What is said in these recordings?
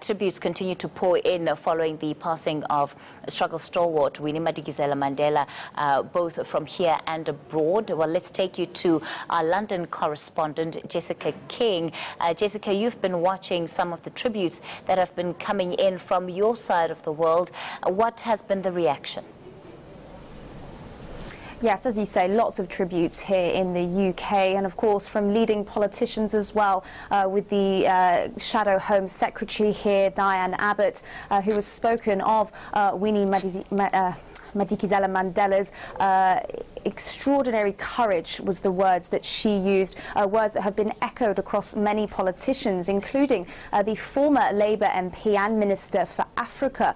Tributes continue to pour in following the passing of struggle stalwart Winnie Madikizela-Mandela, both from here and abroad. Well, let's take you to our London correspondent, Jessica King. Jessica, you've been watching some of the tributes that have been coming in from your side of the world. What has been the reaction? Yes, as you say, lots of tributes here in the UK, and of course from leading politicians as well, with the Shadow Home Secretary here, Diane Abbott, who has spoken of Winnie Madikizela-Mandela's extraordinary courage was the words that she used, words that have been echoed across many politicians, including the former Labour MP and Minister for Africa,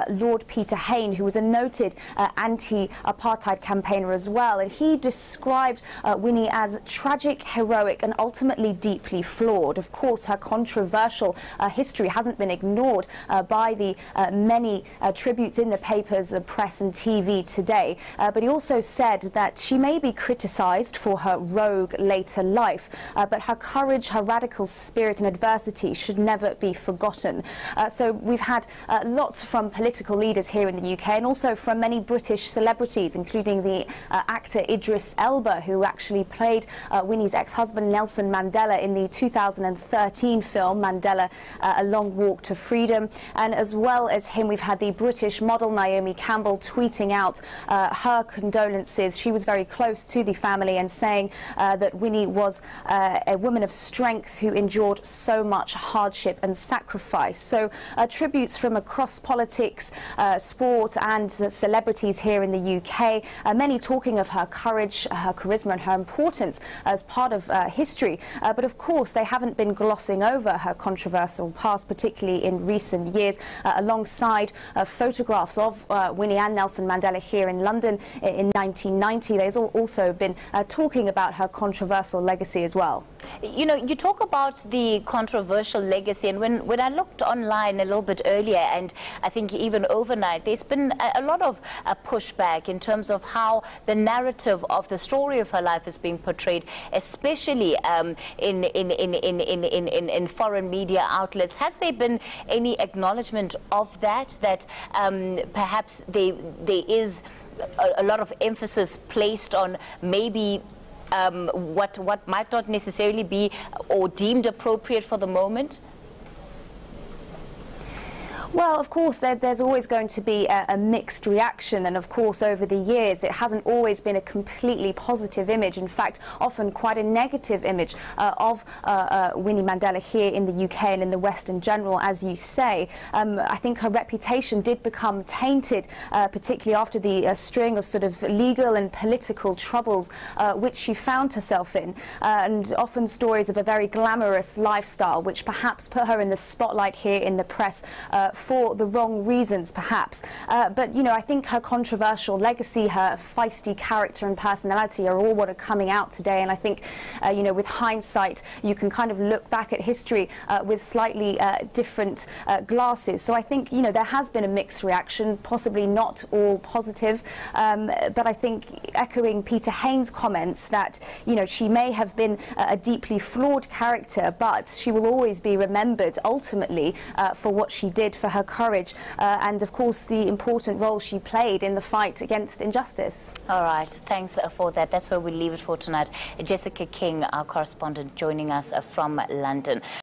Lord Peter Hain, who was a noted anti-apartheid campaigner as well. And he described Winnie as tragic, heroic and ultimately deeply flawed. Of course, her controversial history hasn't been ignored by the many tributes in the papers, the press and TV today. But he also said that she may be criticised for her rogue later life, but her courage, her radical spirit and adversity should never be forgotten. So we've had lots from political leaders here in the UK and also from many British celebrities, including the actor Idris Elba, who actually played Winnie's ex-husband Nelson Mandela in the 2013 film Mandela, A Long Walk to Freedom. And as well as him, we've had the British model Naomi Campbell tweeting out her condolences. She was very close to the family and saying that Winnie was a woman of strength who endured so much hardship and sacrifice. So tributes from across politics, sport and celebrities here in the UK, many talking of her courage, her charisma and her importance as part of history. But of course they haven't been glossing over her controversial past, particularly in recent years, alongside photographs of Winnie and Nelson Mandela here in London in 1990. There's also been talking about her controversial legacy as well. You know, you talk about the controversial legacy, and when I looked online a little bit earlier, and I think even overnight, there's been a lot of pushback in terms of how the narrative of the story of her life is being portrayed, especially in foreign media outlets. Has there been any acknowledgement of that, perhaps there is a lot of emphasis placed on maybe what might not necessarily be or deemed appropriate for the moment? Well, of course, there's always going to be a mixed reaction, and of course over the years it hasn't always been a completely positive image. In fact, often quite a negative image of Winnie Mandela here in the UK and in the West in general, as you say. I think her reputation did become tainted, particularly after the string of sort of legal and political troubles which she found herself in, and often stories of a very glamorous lifestyle which perhaps put her in the spotlight here in the press for the wrong reasons, perhaps. But, you know, I think her controversial legacy, her feisty character and personality are all what are coming out today. And I think, you know, with hindsight, you can kind of look back at history with slightly different glasses. So I think, you know, there has been a mixed reaction, possibly not all positive. But I think, echoing Peter Hain's comments, that, you know, she may have been a deeply flawed character, but she will always be remembered ultimately for what she did, for her courage, and of course the important role she played in the fight against injustice. All right, thanks for that. That's where we leave it for tonight. Jessica King, our correspondent, joining us from London.